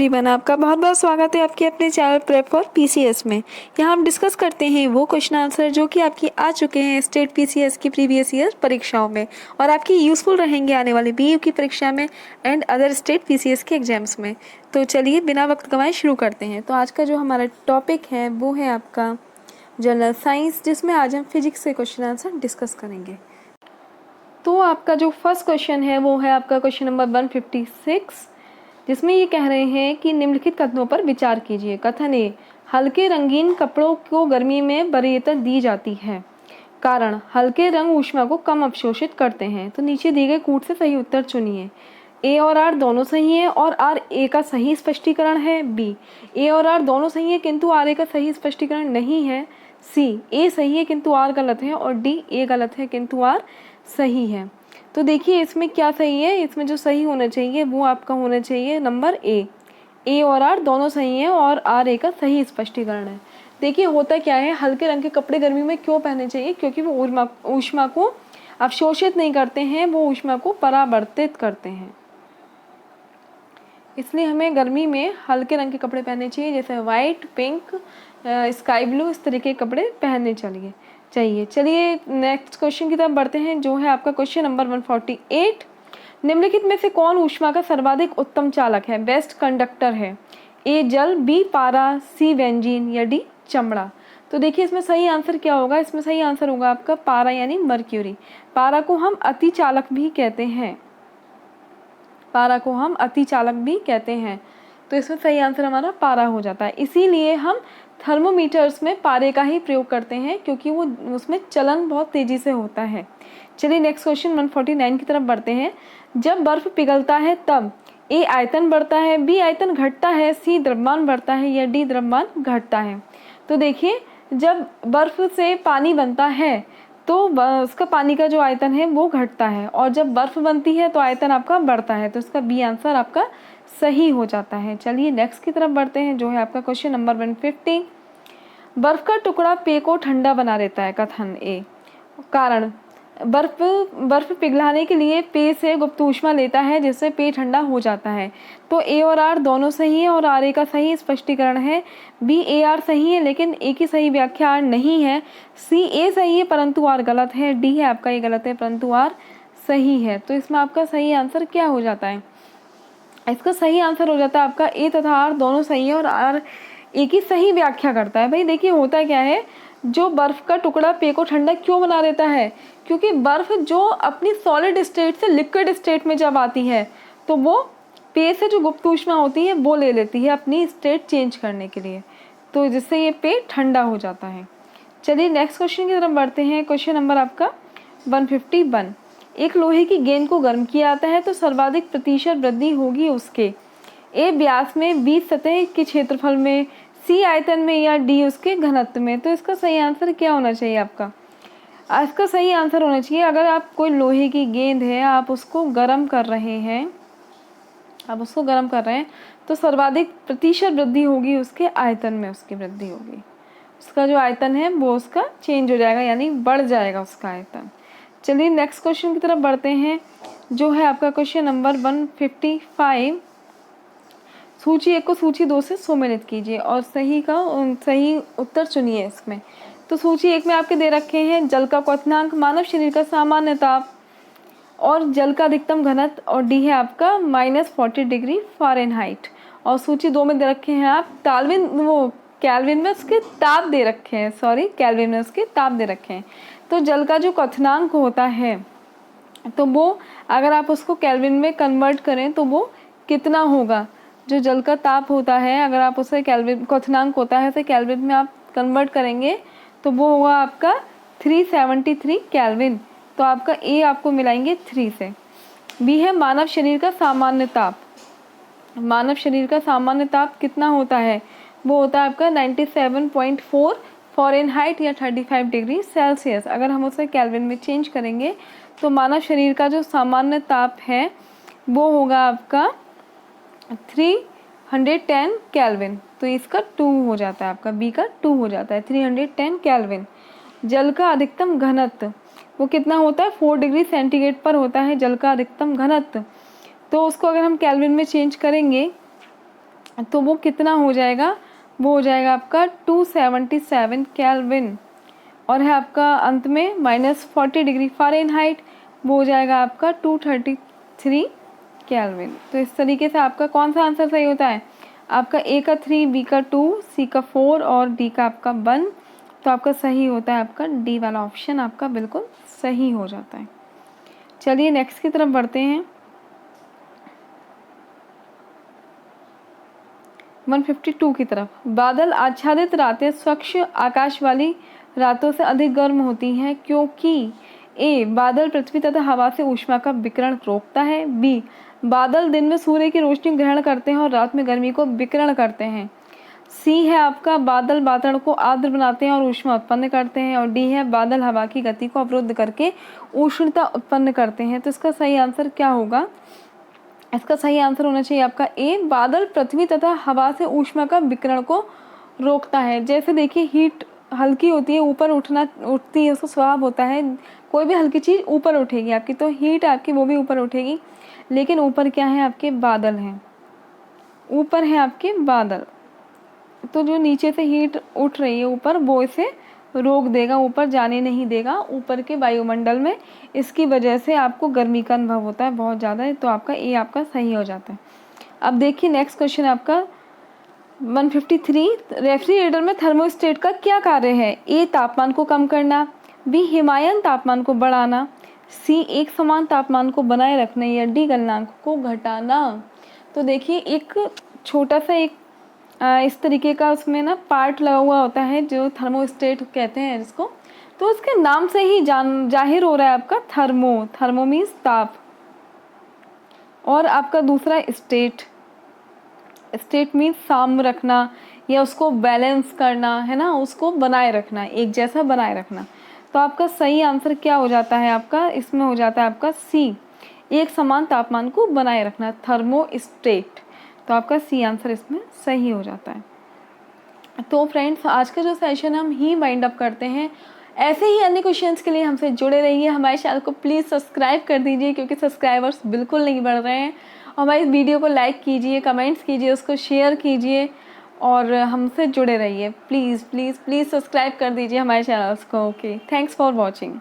Everyone, आपका बहुत बहुत स्वागत है आपके अपने चैनल प्रेप फॉर पीसीएस में। यहाँ हम डिस्कस करते हैं वो क्वेश्चन आंसर जो कि आपकी आ चुके हैं स्टेट पीसीएस की प्रीवियस ईयर परीक्षाओं में और आपकी यूज़फुल रहेंगे आने वाली बीयू की परीक्षा में एंड अदर स्टेट पीसीएस के एग्जाम्स में। तो चलिए बिना वक्त गंवाए शुरू करते हैं। तो आज का जो हमारा टॉपिक है वो है आपका जनरल साइंस, जिसमें आज हम फिजिक्स से क्वेश्चन आंसर डिस्कस करेंगे। तो आपका जो फर्स्ट क्वेश्चन है वो है आपका क्वेश्चन नंबर 156, जिसमें ये कह रहे हैं कि निम्नलिखित कथनों पर विचार कीजिए। कथन ए, हल्के रंगीन कपड़ों को गर्मी में वरीयता दी जाती है। कारण, हल्के रंग ऊष्मा को कम अवशोषित करते हैं। तो नीचे दिए गए कूट से सही उत्तर चुनिए। ए और आर दोनों सही है और आर ए का सही स्पष्टीकरण है। बी, ए और आर दोनों सही है किंतु आर ए का सही स्पष्टीकरण नहीं है। सी, ए सही है किंतु आर गलत है। और डी, ए गलत है किंतु आर सही है। तो देखिए इसमें क्या सही है, इसमें जो सही होना चाहिए वो आपका होना चाहिए नंबर ए और आर दोनों सही हैं और आर ए का सही स्पष्टीकरण है। देखिए होता क्या है, हल्के रंग के कपड़े गर्मी में क्यों पहनने चाहिए? क्योंकि वो ऊष्मा को अवशोषित नहीं करते हैं, वो ऊष्मा को परावर्तित करते हैं। इसलिए हमें गर्मी में हल्के रंग के कपड़े पहनने चाहिए, जैसे वाइट, पिंक, स्काई ब्लू, इस तरीके के कपड़े पहनने चाहिए। चलिए नेक्स्ट क्वेश्चन की तरफ बढ़ते हैं, जो है आपका क्वेश्चन नंबर 148। निम्नलिखित में से कौन ऊष्मा का सर्वाधिक उत्तम चालक है, बेस्ट कंडक्टर है? ए जल, बी पारा, सी बेंजीन या डी चमड़ा। तो देखिए इसमें सही आंसर क्या होगा, इसमें सही आंसर होगा आपका पारा यानी मर्क्यूरी। पारा को हम अति चालक भी कहते हैं, पारा को हम अति चालक भी कहते हैं। तो इसमें सही आंसर हमारा पारा हो जाता है। इसीलिए हम थर्मोमीटर्स में पारे का ही प्रयोग करते हैं, क्योंकि वो उसमें चलन बहुत तेजी से होता है। चलिए नेक्स्ट क्वेश्चन 149 की तरफ बढ़ते हैं। जब बर्फ पिघलता है तब ए आयतन बढ़ता है, बी आयतन घटता है, सी द्रव्यमान बढ़ता है या डी द्रव्यमान घटता है। तो देखिए जब बर्फ से पानी बनता है तो उसका पानी का जो आयतन है वो घटता है, और जब बर्फ बनती है तो आयतन आपका बढ़ता है। तो इसका बी आंसर आपका सही हो जाता है। चलिए नेक्स्ट की तरफ बढ़ते हैं, जो है आपका क्वेश्चन नंबर 150। बर्फ का टुकड़ा पेय को ठंडा बना देता है। कथन ए, कारण, बर्फ पिघलाने के लिए पेय से गुप्त ऊष्मा लेता है, जिससे पेय ठंडा हो जाता है। तो ए और आर दोनों सही है और आर ए का सही स्पष्टीकरण है। बी, ए आर सही है लेकिन ए की सही व्याख्या आर नहीं है। सी, ए सही है परंतु आर गलत है। डी है आपका ए गलत है परंतु आर सही है। तो इसमें आपका सही आंसर क्या हो जाता है? इसका सही आंसर हो जाता है आपका ए तथा आर दोनों सही है और आर ए की सही व्याख्या करता है। भाई देखिए होता क्या है, जो बर्फ का टुकड़ा पेय को ठंडा क्यों बना देता है? क्योंकि बर्फ जो अपनी सॉलिड स्टेट से लिक्विड स्टेट में जब आती है तो वो पेय से जो गुप्त ऊष्मा होती है वो ले लेती है अपनी स्टेट चेंज करने के लिए, तो जिससे ये पेय ठंडा हो जाता है। चलिए नेक्स्ट क्वेश्चन की तरफ बढ़ते हैं। क्वेश्चन नंबर आपका 151। एक लोहे की गेंद को गर्म किया जाता है तो सर्वाधिक प्रतिशत वृद्धि होगी उसके ए व्यास में, बी सतह के क्षेत्रफल में, सी आयतन में या डी उसके घनत्व में। तो इसका सही आंसर क्या होना चाहिए आपका? इसका सही आंसर होना चाहिए, अगर आप कोई लोहे की गेंद है आप उसको गर्म कर रहे हैं, तो सर्वाधिक प्रतिशत वृद्धि होगी उसके आयतन में, उसकी वृद्धि होगी, उसका जो आयतन है वो उसका चेंज हो जाएगा यानी बढ़ जाएगा उसका आयतन। चलिए नेक्स्ट क्वेश्चन की तरफ बढ़ते हैं, जो है आपका क्वेश्चन नंबर 155। सूची 1 को सूची 2 से सम्मिलित कीजिए और सही उत्तर चुनिए इसमें। तो सूची 1 में आपके दे रखे हैं जल का क्वथनांक, मानव शरीर का सामान्य ताप और जल का अधिकतम घनत्व, और डी है आपका -40 डिग्री फ़ारेनहाइट। और सूची 2 में दे रखे हैं आप केल्विन में उसके ताप दे रखे हैं, केल्विन में उसके ताप दे रखे हैं। तो जल का जो क्वथनांक होता है तो वो अगर आप उसको केल्विन में कन्वर्ट करें तो वो कितना होगा? जो जल का ताप होता है अगर आप उसे क्वथनांक होता है उसे केल्विन में आप कन्वर्ट करेंगे तो वो होगा आपका 373 केल्विन। तो आपका ए आपको मिलाएंगे 3 से। बी है मानव शरीर का सामान्य ताप। मानव शरीर का सामान्य ताप कितना होता है? वो होता है आपका 97.4 फ़ारेनहाइट या 35 डिग्री सेल्सियस। अगर हम उसे केल्विन में चेंज करेंगे तो मानव शरीर का जो सामान्य ताप है वो होगा आपका 310 केल्विन। तो इसका 2 हो जाता है, आपका बी का 2 हो जाता है, 310 केल्विन। जल का अधिकतम घनत्व वो कितना होता है? 4 डिग्री सेंटीग्रेड पर होता है जल का अधिकतम घनत्व। तो उसको अगर हम केल्विन में चेंज करेंगे तो वो कितना हो जाएगा, वो हो जाएगा आपका 277 केल्विन। और है आपका अंत में -40 डिग्री फ़ारेनहाइट, वो हो जाएगा आपका 233 केल्विन। तो इस तरीके से आपका कौन सा आंसर सही होता है, आपका ए का 3, बी का 2, सी का 4 और डी का आपका 1। तो आपका सही होता है आपका डी वाला ऑप्शन आपका बिल्कुल सही हो जाता है। चलिए नेक्स्ट की तरफ बढ़ते हैं। 152 की तरफ। बादल आच्छादित रातें स्वच्छ आकाश वाली रातों से अधिक गर्म होती हैं क्योंकि ए बादल पृथ्वी तथा हवा से ऊष्मा का विकिरण रोकता है, बी बादल दिन में सूर्य की रोशनी ग्रहण करते हैं और रात में गर्मी को विकिरण करते हैं, सी है आपका बादल वातावरण को आर्द्र बनाते हैं और ऊष्मा उत्पन्न करते हैं, और डी है बादल हवा की गति को अवरुद्ध करके उष्णता उत्पन्न करते हैं। तो इसका सही आंसर क्या होगा, इसका सही आंसर होना चाहिए आपका ए बादल पृथ्वी तथा हवा से ऊष्मा का विकिरण को रोकता है। जैसे देखिए हीट हल्की होती है, ऊपर उठती है, उसका स्वभाव होता है कोई भी हल्की चीज़ ऊपर उठेगी आपकी, तो हीट आपकी वो भी ऊपर उठेगी। लेकिन ऊपर क्या है आपके बादल हैं, ऊपर है आपके बादल, तो जो नीचे से हीट उठ रही है ऊपर वो इसे रोक देगा, ऊपर जाने नहीं देगा ऊपर के वायुमंडल में। इसकी वजह से आपको गर्मी का अनुभव होता है बहुत ज़्यादा। तो आपका ए आपका सही हो जाता है। अब देखिए नेक्स्ट क्वेश्चन आपका 153। रेफ्रिजरेटर में थर्मोस्टेट का क्या कार्य है, ए तापमान को कम करना, बी हिमायन तापमान को बढ़ाना, सी एक समान तापमान को बनाए रखना, या डी गलनांक को घटाना। तो देखिए एक छोटा सा एक इस तरीके का उसमें ना पार्ट लगा हुआ होता है जो थर्मोस्टेट कहते हैं इसको। तो उसके नाम से ही जाहिर हो रहा है आपका थर्मो मीन्स ताप, और आपका दूसरा स्टेट मीन्स साम रखना या उसको बैलेंस करना है ना, उसको बनाए रखना, एक जैसा बनाए रखना। तो आपका सही आंसर क्या हो जाता है, आपका इसमें हो जाता है आपका सी एक समान तापमान को बनाए रखना, थर्मोस्टेट। तो आपका सी आंसर इसमें सही हो जाता है। तो फ्रेंड्स आज का जो सेशन हम ही वाइंड अप करते हैं। ऐसे ही अन्य क्वेश्चंस के लिए हमसे जुड़े रहिए, हमारे चैनल को प्लीज़ सब्सक्राइब कर दीजिए क्योंकि सब्सक्राइबर्स बिल्कुल नहीं बढ़ रहे हैं। हमारी वीडियो को लाइक कीजिए, कमेंट्स कीजिए, उसको शेयर कीजिए और हमसे जुड़े रहिए। प्लीज़ प्लीज़ प्लीज़ सब्सक्राइब कर दीजिए हमारे चैनल्स को। Okay, thanks for watching.